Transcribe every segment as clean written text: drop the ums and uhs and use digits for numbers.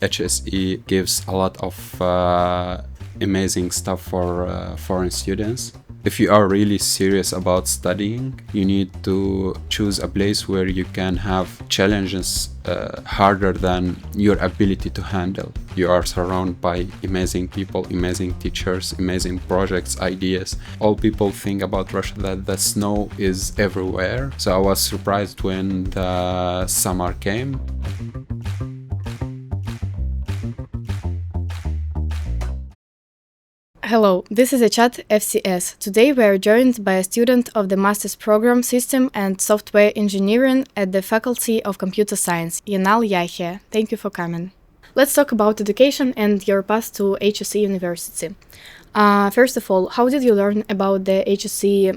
HSE gives a lot of amazing stuff for foreign students. If you are really serious about studying, you need to choose a place where you can have challenges harder than your ability to handle. You are surrounded by amazing people, amazing teachers, amazing projects, ideas. All people think about Russia that the snow is everywhere. So I was surprised when the summer came. Hello, this is a chat FCS. Today we are joined by a student of the Master's Program System and Software Engineering at the Faculty of Computer Science, Yanal Yahya. Thank you for coming. Let's talk about education and your path to HSE University. First of all, how did you learn about the HSE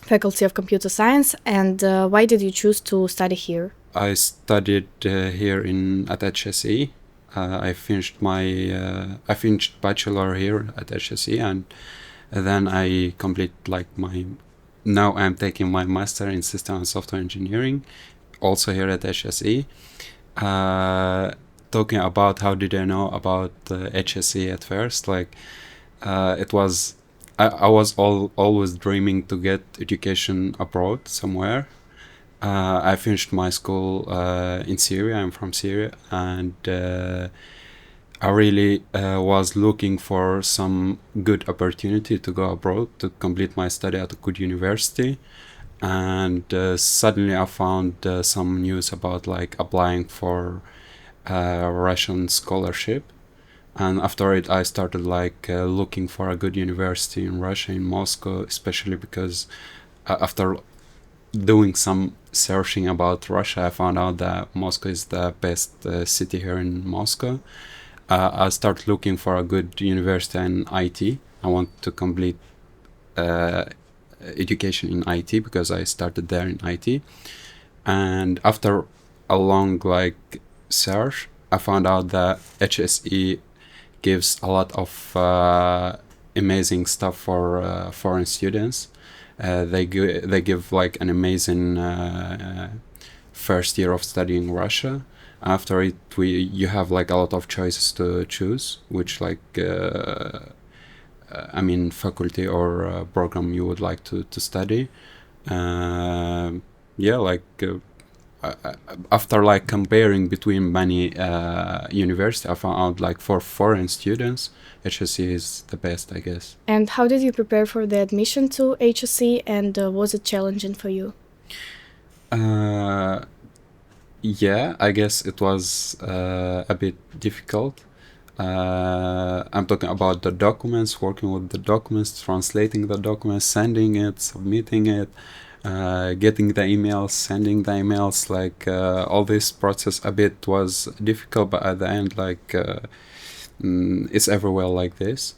Faculty of Computer Science and why did you choose to study here? I studied here at HSE. I finished bachelor here at HSE, and then I complete now I'm taking my master in system and software engineering, also here at HSE. Talking about how did I know about HSE at first, it was I was always dreaming to get education abroad somewhere. I finished my school in Syria. I'm from Syria, and I really was looking for some good opportunity to go abroad to complete my study at a good university. And suddenly I found some news about applying for Russian scholarship. And after it, I started looking for a good university in Russia, in Moscow, especially because after doing some searching about Russia, I found out that Moscow is the best city here in Moscow. I started looking for a good university in IT. I want to complete education in IT because I started there in IT. And after a long search, I found out that HSE gives a lot of amazing stuff for foreign students. They give an amazing first year of studying Russia. After it, you have a lot of choices to choose, which faculty or program you would like to study. After comparing between many universities, I found out for foreign students, HSE is the best, I guess. And how did you prepare for the admission to HSE and was it challenging for you? Yeah, I guess it was a bit difficult. I'm talking about the documents, working with the documents, translating the documents, sending it, submitting it, getting the emails, sending the emails, all this process a bit was difficult, but at the end, it's everywhere like this.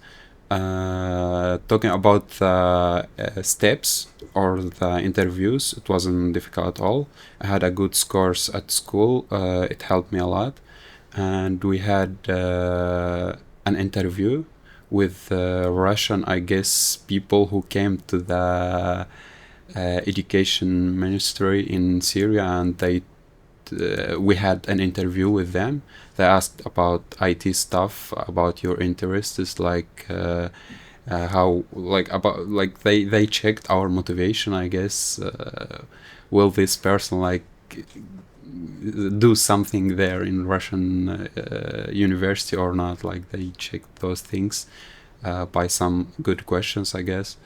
Talking about the steps or the interviews, it wasn't difficult at all. I had a good scores at school. It helped me a lot. And we had an interview with Russian, I guess, people who came to the education ministry in Syria, and we had an interview with them. They asked about IT stuff, about your interests, they checked our motivation, I guess. Will this person do something there in Russian university or not? They checked those things by some good questions, I guess.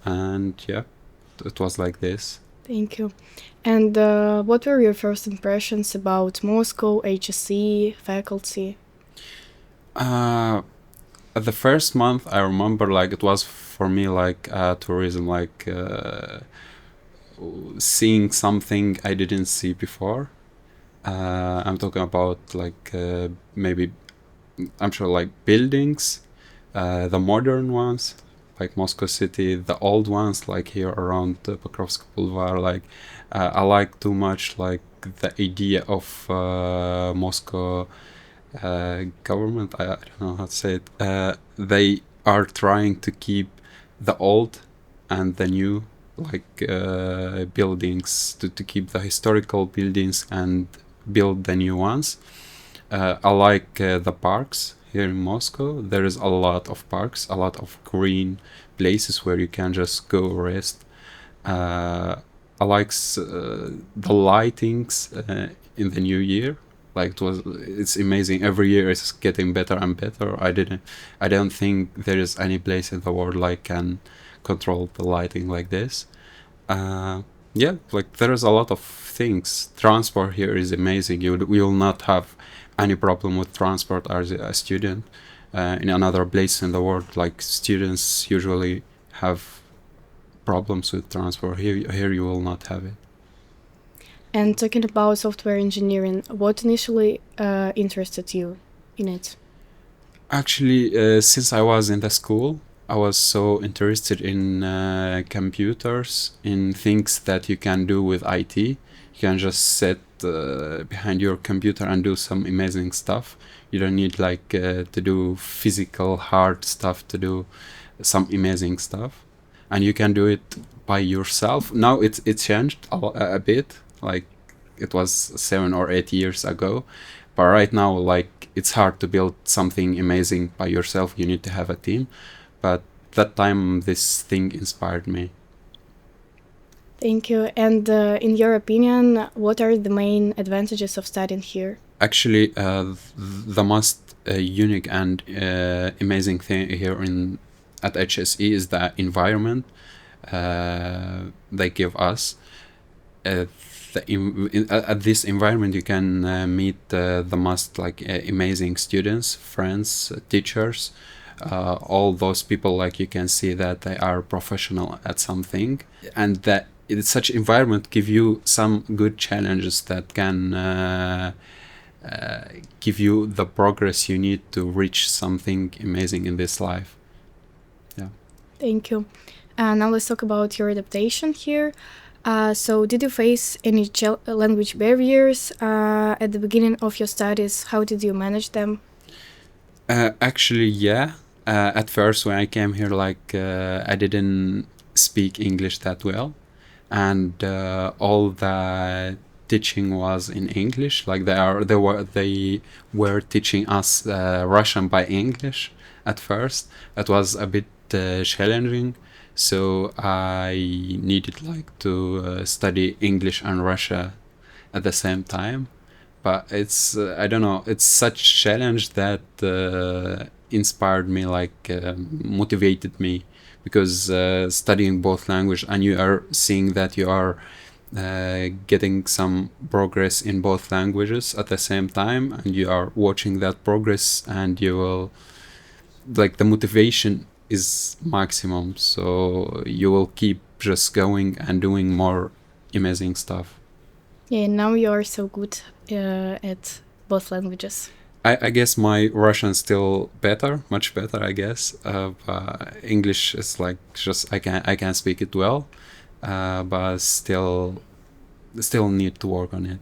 And yeah, it was like this. Thank you. And what were your first impressions about Moscow, HSE, faculty? At the first month, I remember it was for me tourism, seeing something I didn't see before. I'm talking about maybe, I'm sure buildings, the modern ones, like Moscow City, the old ones here around Pokrovsky Boulevard. I like too much the idea of Moscow government. I don't know how to say it. They are trying to keep the old and the new buildings, to keep the historical buildings and build the new ones. I like the parks here in Moscow. There is a lot of parks, a lot of green places where you can just go rest. I like the lightings in the new year. Like it's amazing. Every year it's getting better and better. I don't think there is any place in the world like can control the lighting like this. Yeah, like there is a lot of things. Transport here is amazing. You will not have any problem with transport as a student. In another place in the world, like students usually have problems with transport. Here you will not have it. And talking about software engineering, what initially interested you in it? Actually, since I was in the school, I was so interested in computers, in things that you can do with IT. You can just sit behind your computer and do some amazing stuff. You don't need like to do physical hard stuff to do some amazing stuff, and you can do it by yourself. Now it changed a bit. Like it was 7 or 8 years ago, but right now like it's hard to build something amazing by yourself. You need to have a team. But that time this thing inspired me. Thank you. And in your opinion, what are the main advantages of studying here? Actually, the most unique and amazing thing here at HSE is the environment they give us. At this environment, you can meet the most like amazing students, friends, teachers, all those people. Like you can see that they are professional at something, and that such environment give you some good challenges that can give you the progress you need to reach something amazing in this life. Yeah. Thank you. Now let's talk about your adaptation here. So did you face any language barriers at the beginning of your studies? How did you manage them? Actually, yeah. At first, when I came here, like I didn't speak English that well, and all the teaching was in English. Like they were teaching us Russian by English at first. It was a bit challenging. So I needed like to study English and Russia at the same time. But it's I don't know, it's such challenge that inspired me, like motivated me, because studying both language and you are seeing that you are getting some progress in both languages at the same time, and you are watching that progress, and you will like the motivation is maximum, so you will keep just going and doing more amazing stuff. Yeah, now you're so good at both languages. I guess my Russian still better, much better, I guess. But English is like just I can speak it well, but still need to work on it.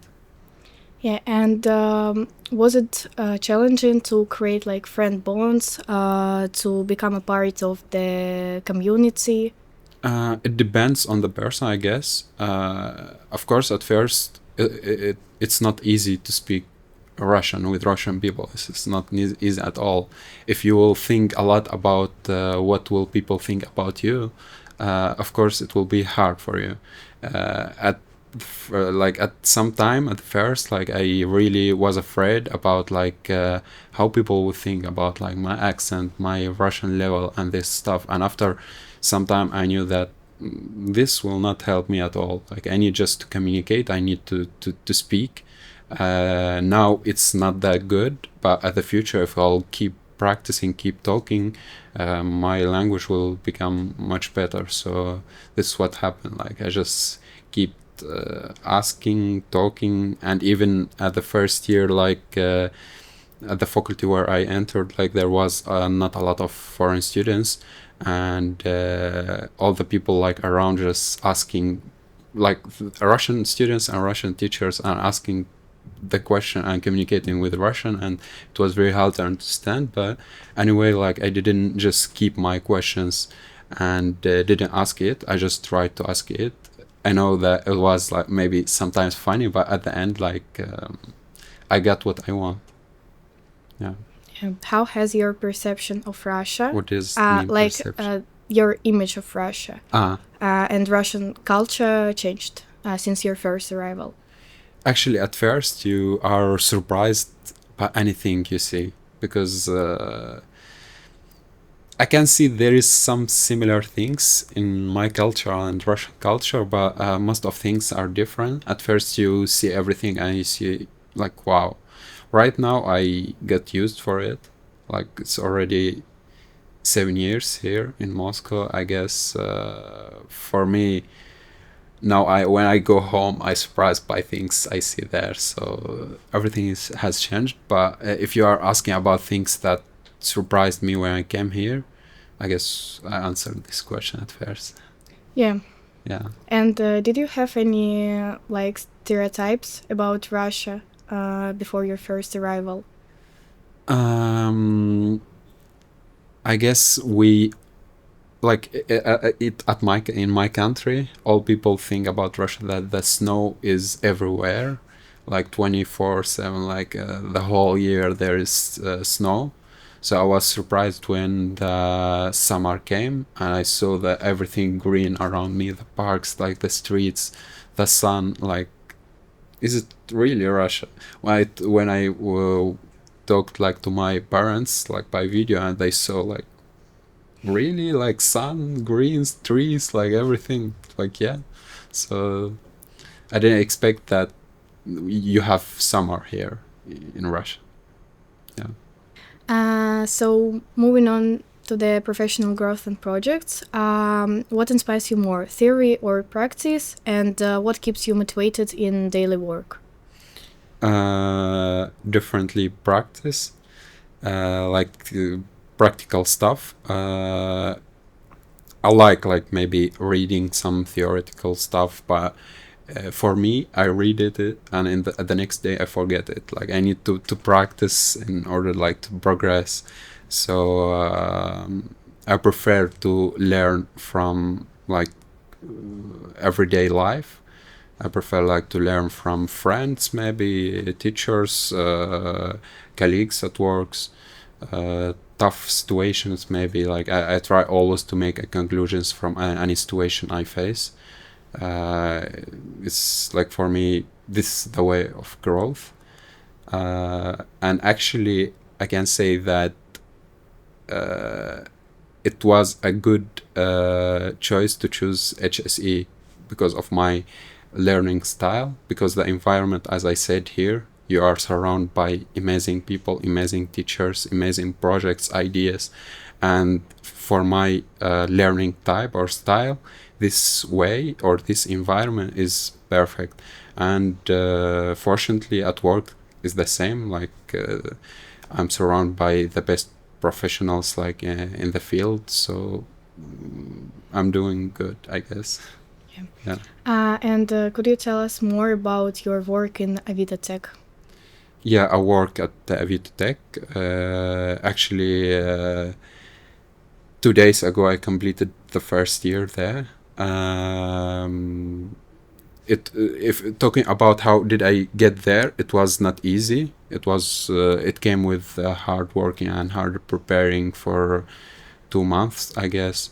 Yeah, and was it challenging to create like friend bonds, to become a part of the community? It depends on the person, I guess. Of course, at first, it's not easy to speak Russian with Russian people. It's not easy at all. If you will think a lot about what will people think about you, of course, it will be hard for you. At some time at first, like I really was afraid about like how people would think about like my accent, my Russian level, and this stuff. And after some time, I knew that this will not help me at all. Like I need just to communicate. I need to speak. Now it's not that good, but at the future, if I'll keep practicing, keep talking, my language will become much better. So this is what happened. Like I just keep asking, talking, and even at the first year, like at the faculty where I entered, like there was not a lot of foreign students, and all the people like around just asking, like Russian students and Russian teachers are asking the question and communicating with Russian, and it was very hard to understand. But anyway, like I didn't just keep my questions and didn't ask it. I just tried to ask it. I know that it was like maybe sometimes funny, but at the end, like I got what I want. Yeah. How has your perception of Russia, What is mean perception? Your image of Russia Ah, and Russian culture changed since your first arrival? actually, at first you are surprised by anything you see because I can see there is some similar things in my culture and Russian culture, but most of things are different. At first, you see everything and you see like, wow. Right now, I get used for it. Like it's already 7 years here in Moscow. I guess for me now, I when I go home, I surprised by things I see there. So everything has changed. But if you are asking about things that surprised me when I came here, I guess I answered this question at first. Yeah. Yeah. And did you have any like stereotypes about Russia before your first arrival? I guess we like it at my in my country. All people think about Russia that the snow is everywhere, like 24/7, like the whole year there is snow. So I was surprised when the summer came and I saw that everything green around me, the parks, like the streets, the sun. Like, is it really Russia? When I talked like to my parents, like by video, and they saw like really like sun, greens, trees, like everything. Like, yeah. So I didn't expect that you have summer here in Russia. Yeah. So moving on to the professional growth and projects, what inspires you more, theory or practice, and what keeps you motivated in daily work? Differently practice, like practical stuff. I like maybe reading some theoretical stuff, but for me, I read it and in the next day I forget it. Like I need to practice in order like to progress. So I prefer to learn from like everyday life. I prefer like to learn from friends, maybe teachers, colleagues at works, tough situations. Maybe like I try always to make conclusions from any situation I face. It's like for me, this is the way of growth. And actually, I can say that it was a good choice to choose HSE because of my learning style, because the environment, as I said here, you are surrounded by amazing people, amazing teachers, amazing projects, ideas. And for my learning type or style, this way or this environment is perfect. And fortunately at work is the same. Like I'm surrounded by the best professionals like in the field, so I'm doing good, I guess. Yeah. And could you tell us more about your work in Avito Tech? Yeah, I work at Avito Tech. Actually, 2 days ago, I completed the first year there. If talking about how did I get there, it was not easy. It came with hard working and hard preparing for 2 months, I guess.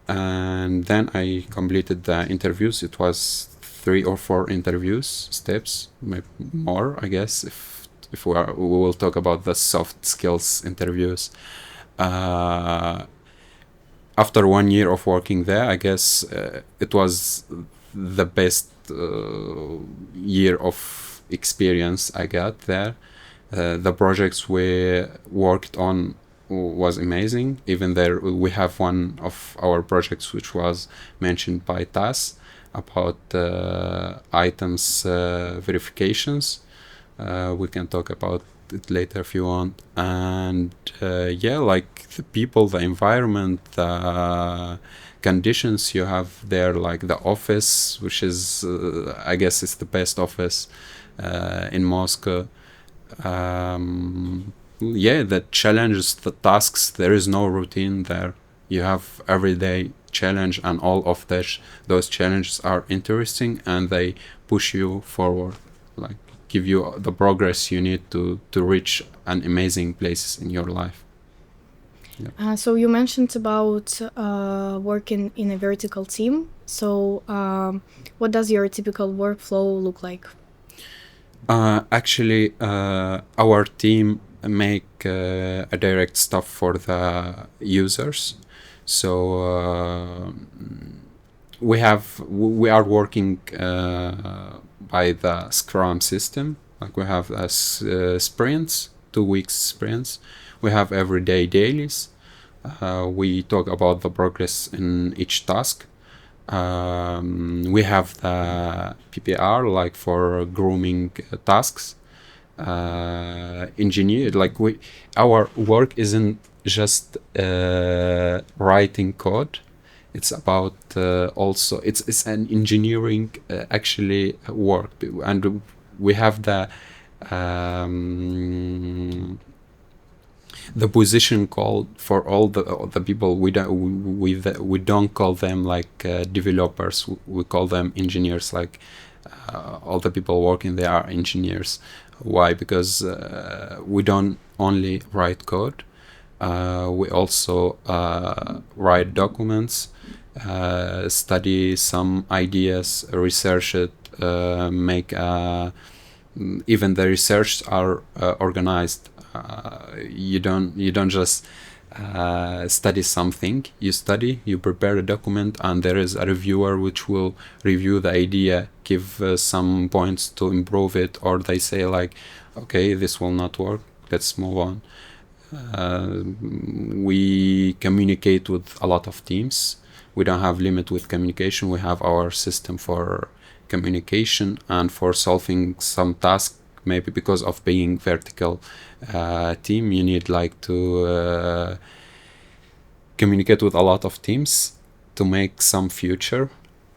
And then I completed the interviews. It was 3 or 4 interviews steps, maybe more, I guess, if we will talk about the soft skills interviews. After 1 year of working there, I guess it was the best year of experience I got there. The projects we worked on was amazing. Even there, we have one of our projects which was mentioned by TAS about items verifications. We can talk about it later if you want. And yeah, like the people, the environment, the conditions you have there, like the office, which is I guess it's the best office in Moscow. Yeah, the challenges, the tasks, there is no routine there. You have everyday challenge, and all of those challenges are interesting and they push you forward. Like, give you the progress you need to reach an amazing places in your life. So you mentioned about working in a vertical team. So what does your typical workflow look like? Actually, our team make a direct stuff for the users. So we are working by the Scrum system. Like we have sprints, 2 weeks sprints. We have everyday dailies. We talk about the progress in each task. We have the PPR, like for grooming tasks. Engineer, like our work isn't just writing code. It's about also it's an engineering actually work, and we have the position called for all the people. We don't call them like developers. We call them engineers. Like all the people working there are engineers. Why? Because we don't only write code. We also write documents, study some ideas, research it, make even the research are organized. You don't just study something. You prepare a document, and there is a reviewer which will review the idea, give some points to improve it, or they say like, okay, this will not work, let's move on. We communicate with a lot of teams. We don't have limit with communication. We have our system for communication and for solving some task. Maybe because of being vertical team, you need like to communicate with a lot of teams to make some future.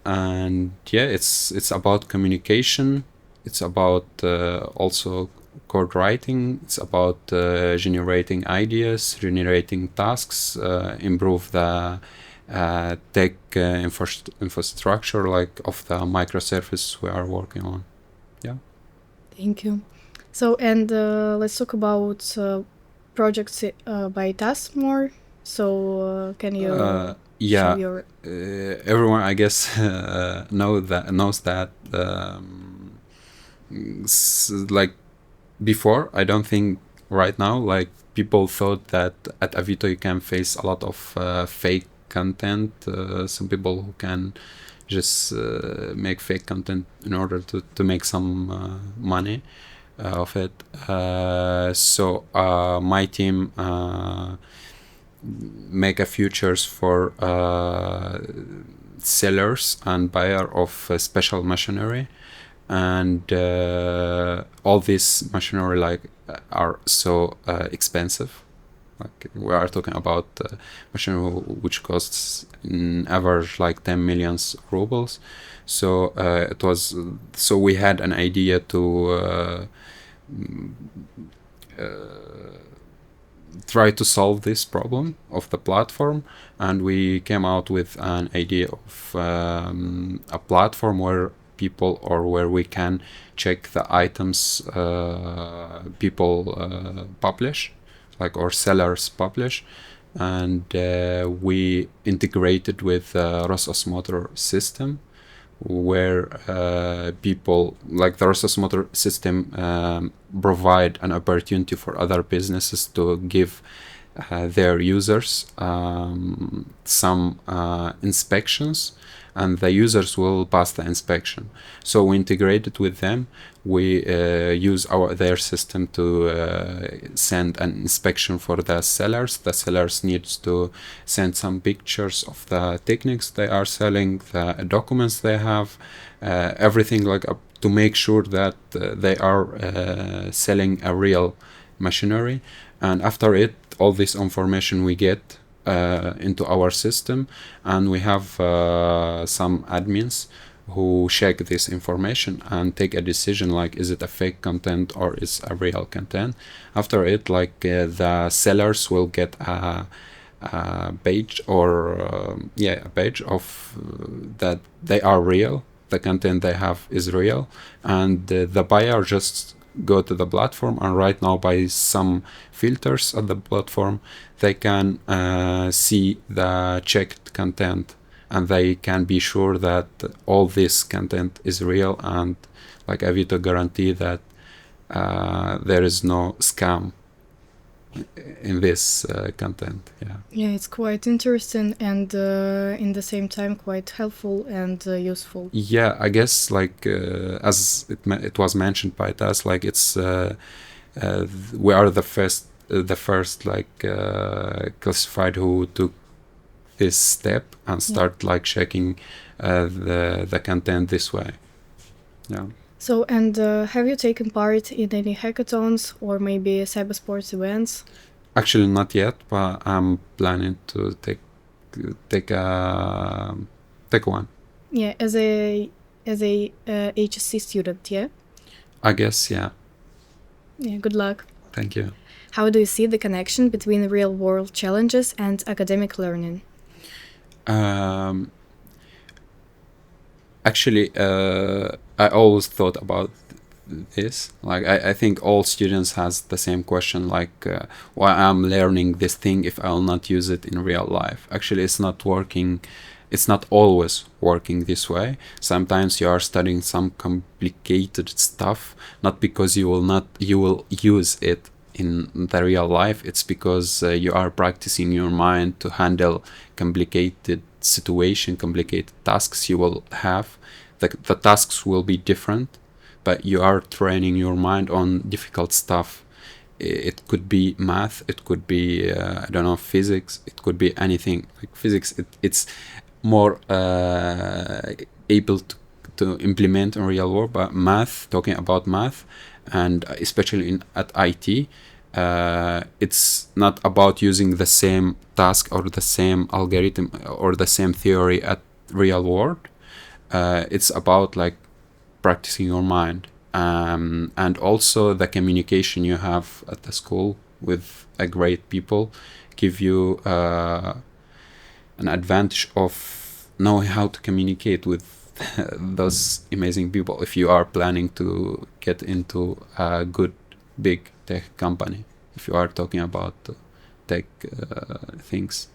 And yeah, it's about communication. It's about also code writing. It's about generating ideas, generating tasks, improve the tech infrastructure like of the microservice we are working on. Yeah. Thank you. So, and let's talk about projects by task more. So, can you yeah, show your... everyone, I guess, knows that. Like before, I don't think right now, like people thought that at Avito you can face a lot of fake content. Some people who can just make fake content in order to make some money of it. So my team make a features for sellers and buyer of special machinery, and all this machinery like are so expensive. Like we are talking about machinery which costs in average like 10 million rubles. So so we had an idea to try to solve this problem of the platform, and we came out with an idea of a platform where people, or where we can check the items people publish, like, or sellers publish, and we integrated with Rososmotor system, where people, like the Rososmotor system, provide an opportunity for other businesses to give their users some inspections, and the users will pass the inspection. So we integrated with them. We use their system to send an inspection for the sellers. The sellers needs to send some pictures of the techniques they are selling, the documents they have, everything, like to make sure that they are selling a real machinery. And after it, all this information we get into our system, and we have some admins who check this information and take a decision, like is it a fake content or is a real content. After it, like the sellers will get a page, or a page of that they are real, the content they have is real, and the buyer just go to the platform, and right now by some filters at the platform they can see the checked content, and they can be sure that all this content is real, and like Avito guarantee that there is no scam in this content. Yeah, it's quite interesting and in the same time quite helpful and useful. Yeah, I guess like as it was mentioned by Tess, like it's we are the first like classified who took this step and start like checking the content this way. Yeah. So, and have you taken part in any hackathons or maybe cybersports events? Actually, not yet, but I'm planning to take one. Yeah, as a HSC student, yeah? I guess, yeah. Yeah, good luck. Thank you. How do you see the connection between real world challenges and academic learning? Actually, I always thought about this. Like, I think all students has the same question, like, why I'm learning this thing if I'll not use it in real life? Actually, it's not working. It's not always working this way. Sometimes you are studying some complicated stuff, not because you will use it in the real life. It's because you are practicing your mind to handle complicated situation, complicated tasks you will have. The tasks will be different, but you are training your mind on difficult stuff. It could be math, it could be I don't know, physics, it could be anything. Like physics, it's more able to implement in real world, but math, talking about math, and especially at IT, it's not about using the same task or the same algorithm or the same theory at real world. It's about like practicing your mind, and also the communication you have at the school with a great people give you an advantage of knowing how to communicate with those amazing people if you are planning to get into a good big tech company, if you are talking about tech things.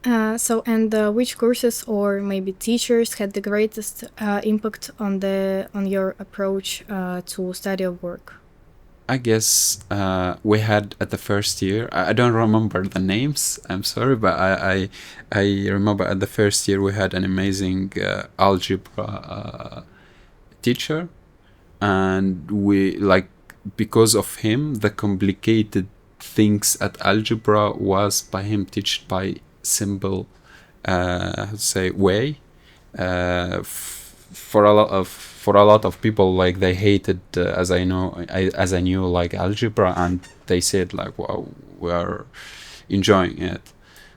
Which courses or maybe teachers had the greatest impact on your approach to study or work? I guess we had at the first year. I don't remember the names. I'm sorry, but I remember at the first year we had an amazing algebra teacher, and we like, because of him the complicated things at algebra was by him taught by simple way. For a lot of people, like they hated as I knew like algebra, and they said like, wow, we are enjoying it.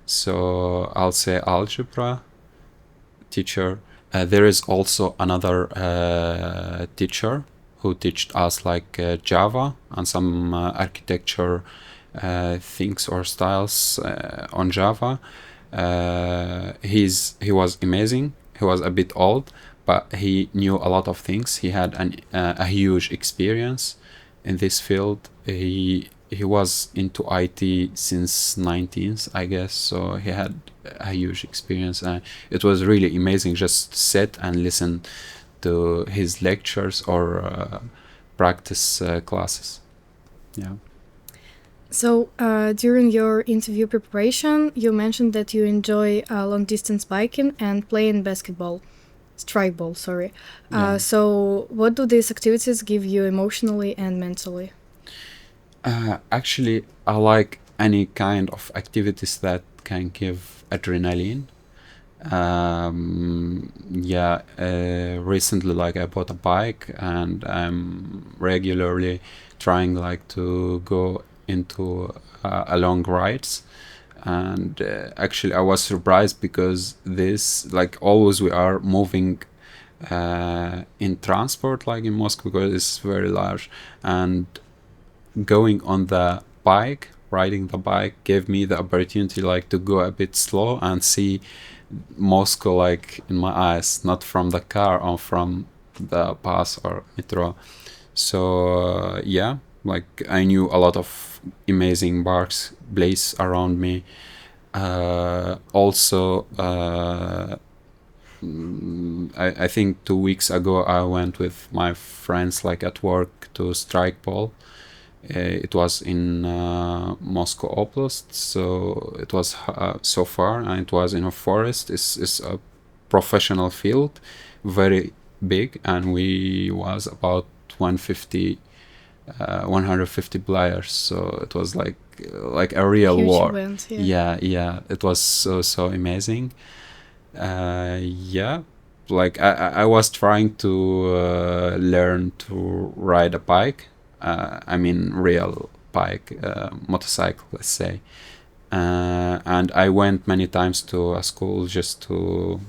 So I'll say algebra teacher. There is also another teacher who taught us like Java and some architecture things or styles on Java. He was amazing. He was a bit old, but he knew a lot of things. He had a huge experience in this field. He was into IT since 19th, I guess, so he had a huge experience. It was really amazing just sit and listen to his lectures or practice classes. Yeah. So, during your interview preparation, you mentioned that you enjoy long distance biking and playing basketball. Strikeball, sorry. Yeah. So, what do these activities give you emotionally and mentally? Actually, I like any kind of activities that can give adrenaline. Recently, like I bought a bike, and I'm regularly trying like to go into long rides. And actually, I was surprised because this, like, always we are moving in transport, like in Moscow, because it's very large, and going on the bike, riding the bike, gave me the opportunity like to go a bit slow and see Moscow like in my eyes, not from the car or from the bus or metro. So yeah, like I knew a lot of amazing bars, place around me. Also, I think 2 weeks ago I went with my friends like at work to strike ball. It was in Moscow Oblast, so it was so far, and it was in a forest. It's a professional field, very big, and we was about 150, 150 players. So it was like a real Huge war. event, yeah. Yeah. It was so amazing. Yeah, like I was trying to learn to ride a bike. I mean, real bike, motorcycle, let's say. And I went many times to a school just to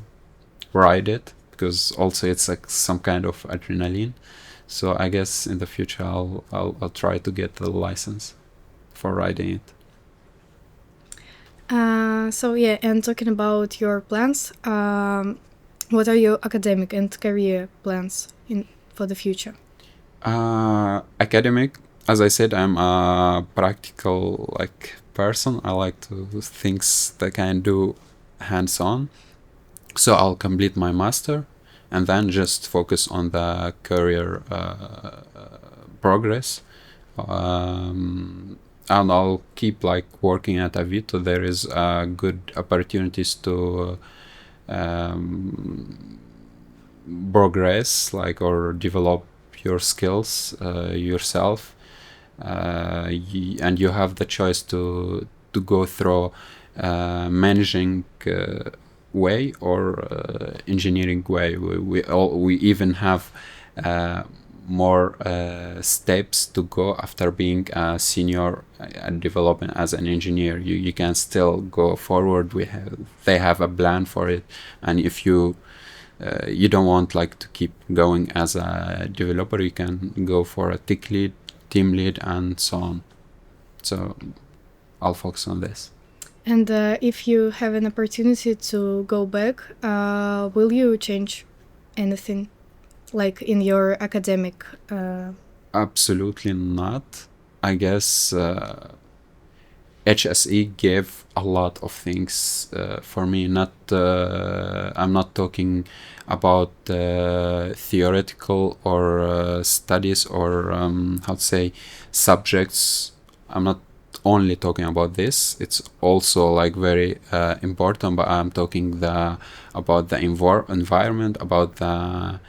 ride it, because also it's like some kind of adrenaline. So I guess in the future I'll try to get the license for riding it. So yeah, and talking about your plans, what are your academic and career plans for the future? Academic, as I said, I'm a practical like person. I like to do things that I can do hands-on. So I'll complete my master and then just focus on the career progress. And I'll keep like working at Avito. There is good opportunities to progress, like, or develop your skills yourself, and you have the choice to go through managing way or engineering way. We even have more steps to go after being a senior and developing as an engineer. You can still go forward. They have a plan for it, and if you don't want like to keep going as a developer, you can go for a tech lead, team lead, and so on. So I'll focus on this. And if you have an opportunity to go back, will you change anything, like in your academic? Absolutely not. I guess HSE gave a lot of things for me. I'm not talking about theoretical or studies or how to say subjects. I'm not only talking about this. It's also like very important. But I'm talking about the environment, about the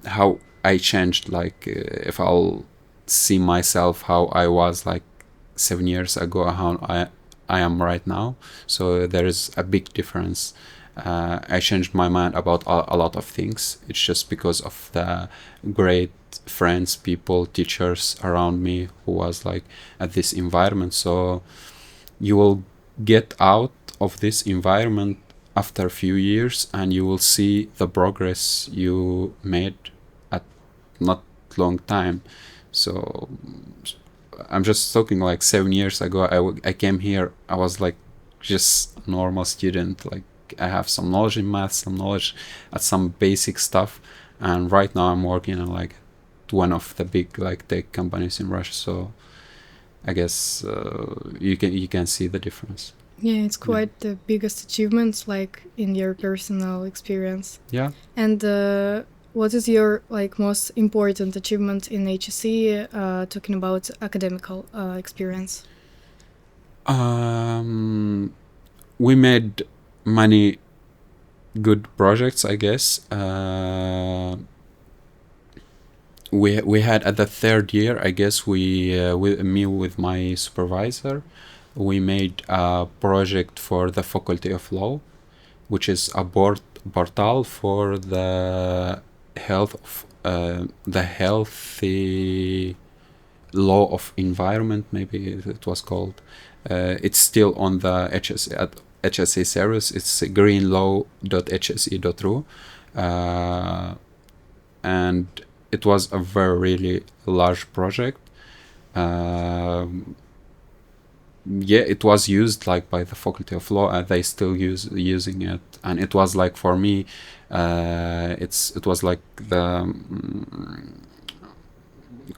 how I changed. Like if I'll see myself how I was like 7 years ago, how I am right now. So there is a big difference. I changed my mind about a lot of things. It's just because of the great friends, people, teachers around me who was like at this environment. So you will get out of this environment after a few years, and you will see the progress you made at not long time. So I'm just talking like 7 years ago. I came here. I was like just a normal student. Like I have some knowledge in math, some knowledge at some basic stuff, and right now I'm working on like one of the big like tech companies in Russia. So I guess you can see the difference. Yeah, it's quite the biggest achievements, like in your personal experience. Yeah. And what is your like most important achievement in HSE? Talking about academical experience. We made many good projects, I guess. We had at the third year, I guess, with my supervisor, we made a project for the Faculty of Law, which is a portal for the healthy law of environment, maybe it was called. It's still on the HSE service. It's greenlaw.hse.ru, and it was a very really large project. yeah, it was used like by the Faculty of Law, and they still using it. And it was like, for me, it was like the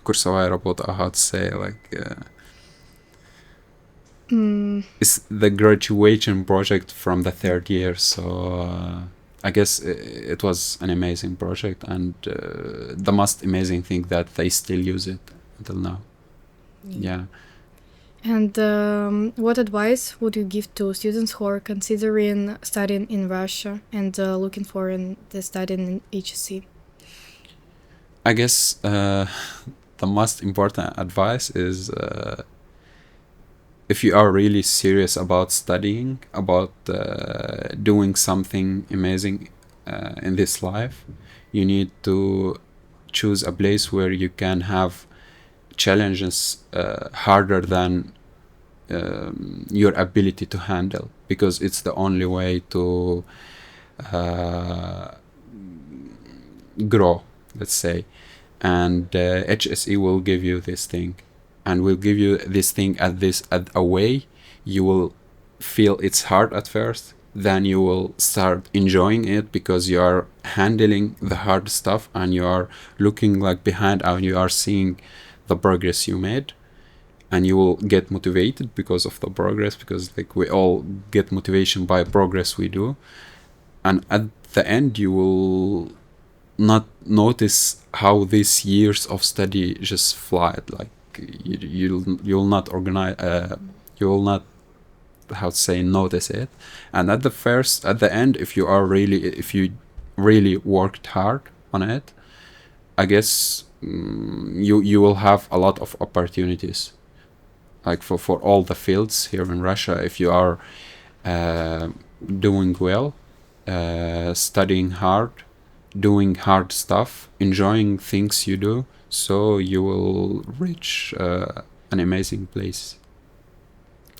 курсовая работа, how to say, like it's the graduation project from the third year. So I guess it was an amazing project, and the most amazing thing that they still use it until now. Yeah. And what advice would you give to students who are considering studying in Russia and looking for the studying in HSE? I guess the most important advice is if you are really serious about studying, about doing something amazing in this life, you need to choose a place where you can have challenges harder than your ability to handle, because it's the only way to grow, let's say. And HSE will give you this thing, and will give you this thing at a way you will feel it's hard at first, then you will start enjoying it because you are handling the hard stuff, and you are looking like behind, and you are seeing the progress you made, and you will get motivated because of the progress, because like we all get motivation by progress we do. And at the end you will not notice how these years of study just fly. Like you'll not organize, you will not, how to say, notice it. And at the end, if you really worked hard on it, I guess you will have a lot of opportunities, like for all the fields here in Russia. If you are doing well, studying hard, doing hard stuff, enjoying things you do, so you will reach an amazing place.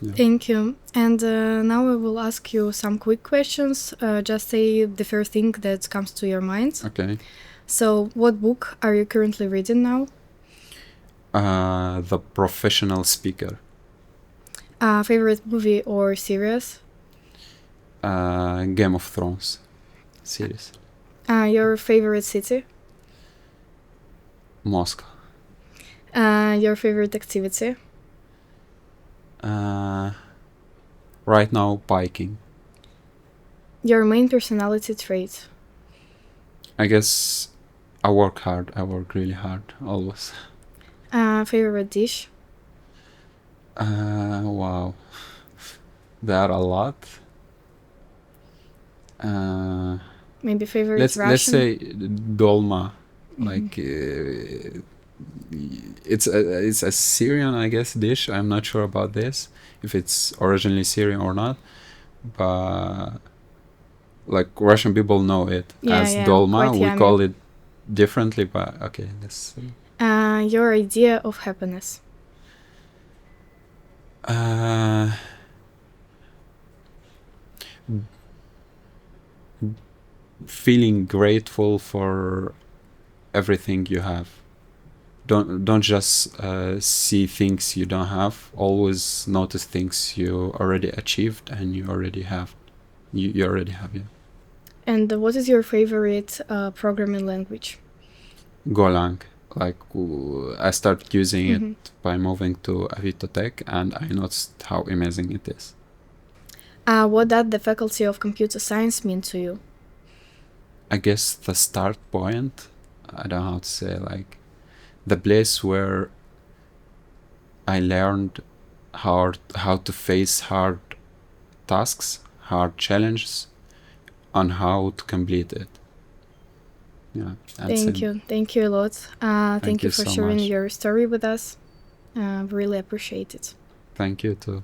Yeah. Thank you. And now I will ask you some quick questions. Just say the first thing that comes to your mind. Okay. So, what book are you currently reading now? The Professional Speaker. Favorite movie or series? Game of Thrones series. Your favorite city? Moscow. Your favorite activity? Right now, biking. Your main personality trait? I guess I work hard. I work really hard, always. Favorite dish? Wow. There are a lot. Maybe favorite Let's Russian? say dolma. Like it's a Syrian, I guess, dish. I'm not sure about this, if it's originally Syrian or not, but like Russian people know it as dolma. quite We yummy. call it differently, but okay, let's see. Your idea of happiness? Feeling grateful for everything you have. Don't just see things you don't have. Always notice things you already achieved and you already have. You already have it. And what is your favorite programming language? Golang. Like I started using it by moving to Avito Tech, and I noticed how amazing it is. What does the Faculty of Computer Science mean to you? I guess the start point, I don't know how to say, like the place where I learned how to face hard tasks, hard challenges, and how to complete it. Yeah, that's Thank it. you. Thank you a lot. Thank you you for so sharing much. your story with us. Really appreciate it. Thank you too.